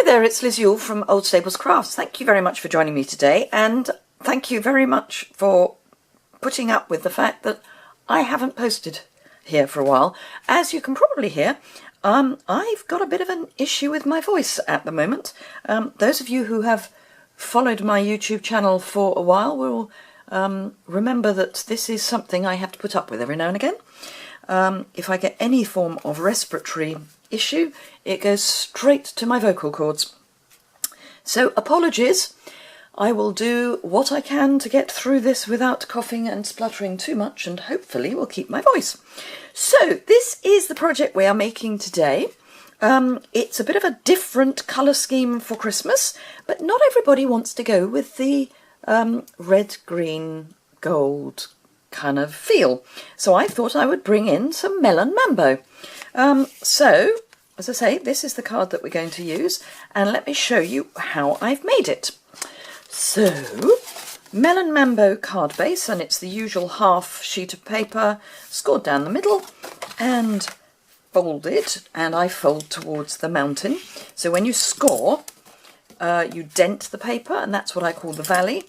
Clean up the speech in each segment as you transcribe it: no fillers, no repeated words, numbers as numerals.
Hi there, it's Liz Yuille from Old Staples Crafts. Thank you very much for joining me today, and thank you very much for putting up with the fact that I haven't posted here for a while. As you can probably hear, I've got a bit of an issue with my voice at the moment. Those of you who have followed my YouTube channel for a while will remember that this is something I have to put up with every now and again. If I get any form of respiratory issue, it goes straight to my vocal cords. So apologies. I will do what I can to get through this without coughing and spluttering too much, and hopefully will keep my voice. So this is the project we are making today. It's a bit of a different colour scheme for Christmas, but not everybody wants to go with the red, green, gold kind of feel. So I thought I would bring in some Melon Mambo. So, as I say, this is the card that we're going to use, and let me show you how I've made it. So, Melon Mambo card base, and it's the usual half sheet of paper, scored down the middle and folded, and I fold towards the mountain. So when you score, you dent the paper, and that's what I call the valley.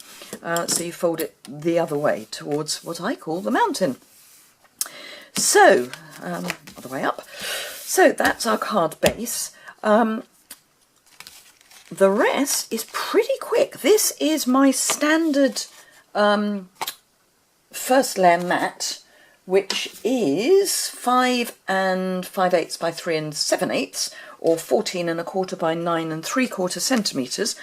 So you fold it the other way towards what I call the mountain. So, other way up. So that's our card base. The rest is pretty quick. This is my standard first layer mat, which is 5 5/8 by 3 7/8, or 14 1/4 by 9 3/4 centimetres.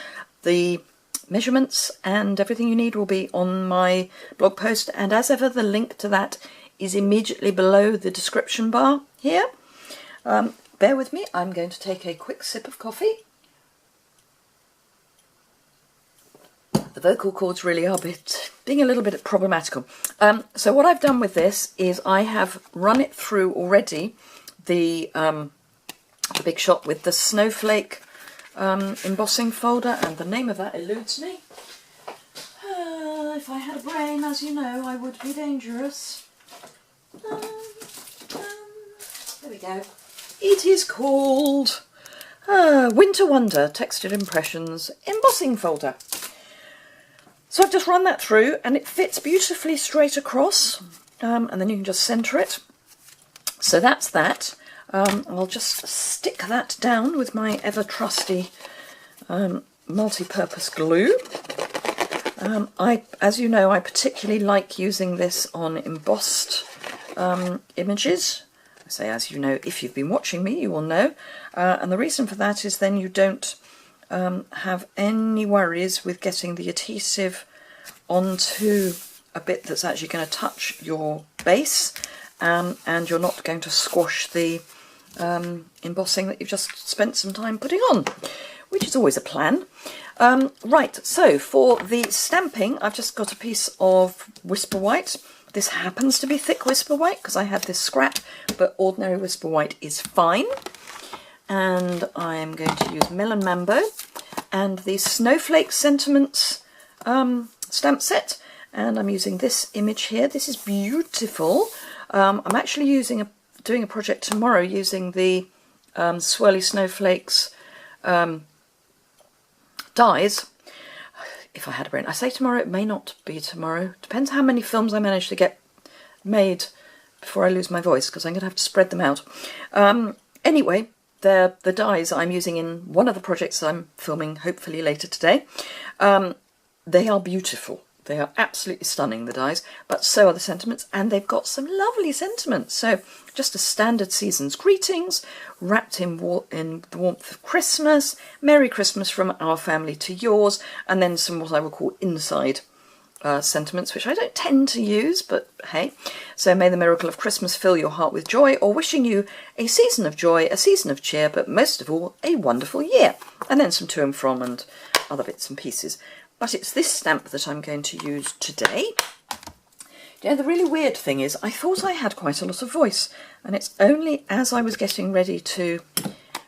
The measurements and everything you need will be on my blog post, and as ever the link to that is immediately below the description bar here. Bear with me, I'm going to take a quick sip of coffee. The vocal cords really are being a little bit problematical. So what I've done with this is I have run it through already the Big Shot with the snowflake embossing folder, and the name of that eludes me. If I had a brain, as you know, I would be dangerous. There we go. It is called Winter Wonder Textured Impressions Embossing Folder. So I've just run that through, and it fits beautifully straight across, and then you can just centre it. So that's that. I'll just stick that down with my ever-trusty multi-purpose glue. As you know, I particularly like using this on embossed images. I say, as you know, if you've been watching me, you will know. And the reason for that is then you don't have any worries with getting the adhesive onto a bit that's actually going to touch your base, and you're not going to squash the embossing that you've just spent some time putting on, which is always a plan. Right, so for the stamping, I've just got a piece of Whisper White. This happens to be thick Whisper White because I had this scrap, but ordinary Whisper White is fine. And I'm going to use Melon Mambo and the Snowflake Sentiments stamp set, and I'm using this image here. This is beautiful. I'm actually doing a project tomorrow using the Swirly Snowflakes dies. If I had a brain. I say tomorrow, it may not be tomorrow. Depends how many films I manage to get made before I lose my voice, because I'm going to have to spread them out. Anyway, the dies I'm using in one of the projects I'm filming hopefully later today. They are beautiful. They are absolutely stunning, the dies, but so are the sentiments, and they've got some lovely sentiments. So just a standard season's greetings, wrapped in the warmth of Christmas, Merry Christmas from our family to yours, and then some what I would call inside sentiments, which I don't tend to use, but hey. So may the miracle of Christmas fill your heart with joy, or wishing you a season of joy, a season of cheer, but most of all, a wonderful year. And then some to and from and other bits and pieces. But it's this stamp that I'm going to use today. You know, the really weird thing is I thought I had quite a lot of voice, and it's only as I was getting ready to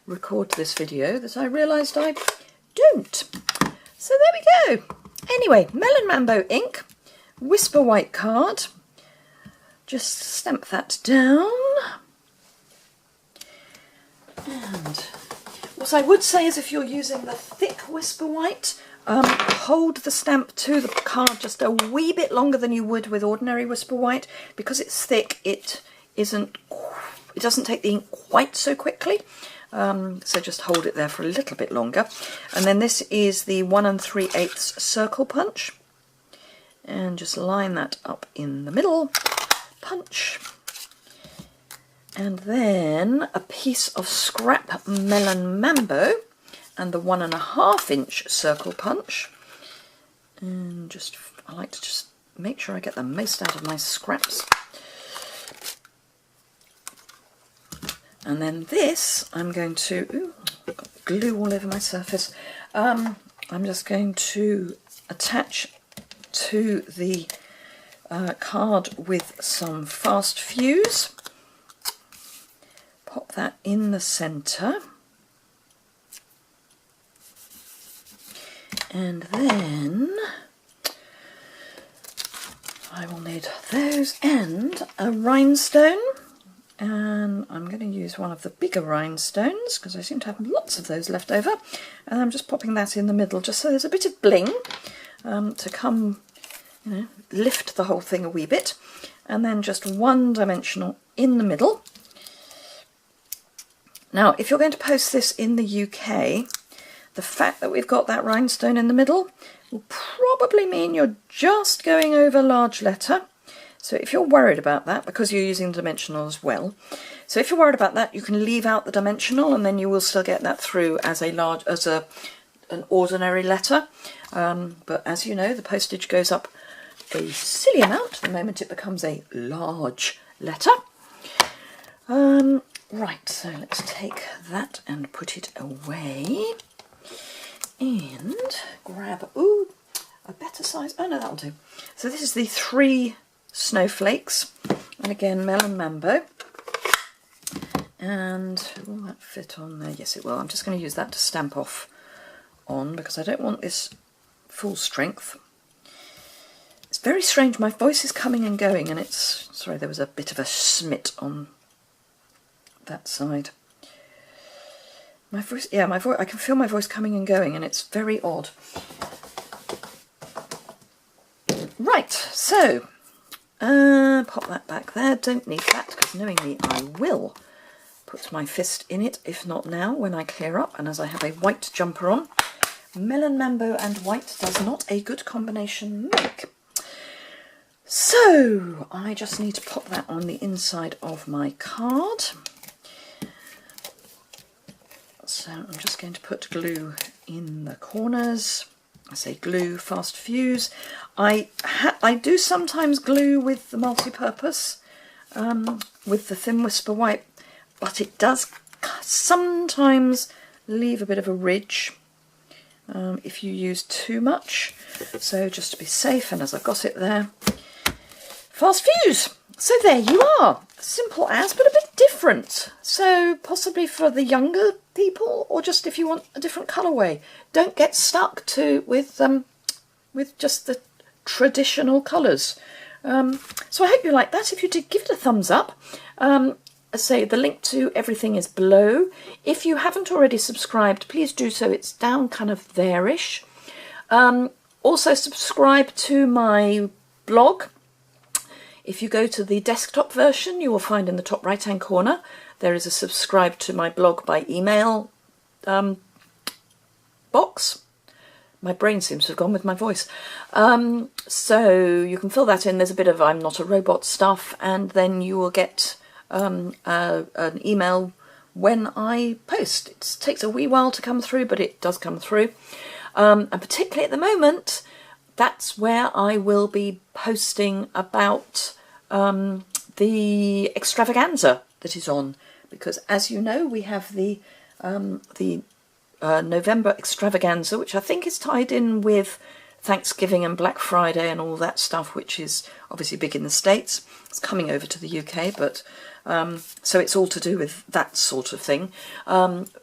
record this video that I realised I don't. So there we go. Anyway, Melon Mambo ink, Whisper White card. Just stamp that down. And What I would say is if you're using the thick Whisper White, hold the stamp to the card just a wee bit longer than you would with ordinary Whisper White. Because it's thick, it doesn't take the ink quite so quickly. So just hold it there for a little bit longer. And then this is the 1 3/8 circle punch. And just line that up in the middle, punch. And then a piece of scrap Melon Mambo and the 1 1/2 inch circle punch. And just, I like to just make sure I get the most out of my scraps. And then this, I'm going to, ooh, I've got glue all over my surface. I'm just going to attach to the card with some fast fuse. Pop that in the centre. And then I will need those and a rhinestone. And I'm going to use one of the bigger rhinestones because I seem to have lots of those left over. And I'm just popping that in the middle just so there's a bit of bling to come, you know, lift the whole thing a wee bit. And then just one dimensional in the middle. Now, if you're going to post this in the UK, the fact that we've got that rhinestone in the middle will probably mean you're just going over large letter. So if you're worried about that, because you're using dimensional as well, so if you're worried about that, you can leave out the dimensional and then you will still get that through as an ordinary letter. But as you know, the postage goes up a silly amount the moment it becomes a large letter. Right, so let's take that and put it away and grab, ooh, a better size, oh no, that'll do. So this is the 3 snowflakes, and again Melon Mambo, and will that fit on there? Yes it will. I'm just going to use that to stamp off on because I don't want this full strength. It's very strange, my voice is coming and going and it's, sorry, there was a bit of a smit on that side. My voice, yeah, my voice, I can feel my voice coming and going and it's very odd. Right, so pop that back there. Don't need that because knowing me, I will put my fist in it, if not now, when I clear up. And as I have a white jumper on, Melon Mambo and white does not a good combination make. So I just need to pop that on the inside of my card. So I'm just going to put glue in the corners. I say glue, fast fuse. I do sometimes glue with the multi-purpose, with the thin Whisper White, but it does sometimes leave a bit of a ridge if you use too much. So just to be safe, and as I've got it there, fast fuse. So there you are, simple as, but a bit different. So possibly for the younger people, or just if you want a different colourway. Don't get stuck with just the traditional colours. So I hope you like that. If you did, give it a thumbs up. I say the link to everything is below. If you haven't already subscribed, please do so. It's down kind of there-ish. Also subscribe to my blog. If you go to the desktop version, you will find in the top right hand corner there is a subscribe to my blog by email box. My brain seems to have gone with my voice. So you can fill that in. There's a bit of I'm not a robot stuff, and then you will get an email when I post. It takes a wee while to come through, but it does come through. And particularly at the moment, that's where I will be posting about the extravaganza that is on, because as you know, we have the November extravaganza, which I think is tied in with Thanksgiving and Black Friday and all that stuff, which is obviously big in the States. It's coming over to the UK, but so it's all to do with that sort of thing.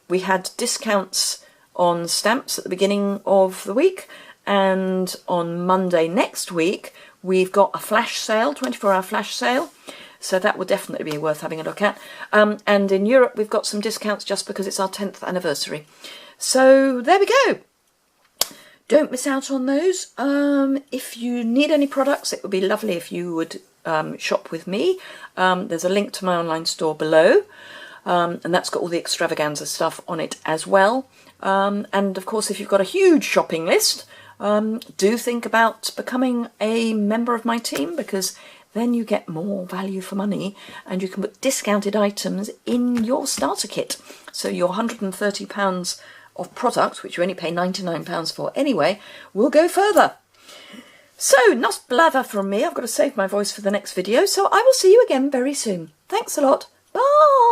We had discounts on stamps at the beginning of the week, and on Monday next week we've got a flash sale, 24-hour flash sale. So that would definitely be worth having a look at. And in Europe, we've got some discounts just because it's our 10th anniversary. So there we go. Don't miss out on those. If you need any products, it would be lovely if you would shop with me. There's a link to my online store below, and that's got all the extravaganza stuff on it as well. And of course, if you've got a huge shopping list, do think about becoming a member of my team, because then you get more value for money and you can put discounted items in your starter kit. So your £130 of product, which you only pay £99 for anyway, will go further. So, enough blather from me. I've got to save my voice for the next video, so I will see you again very soon. Thanks a lot. Bye!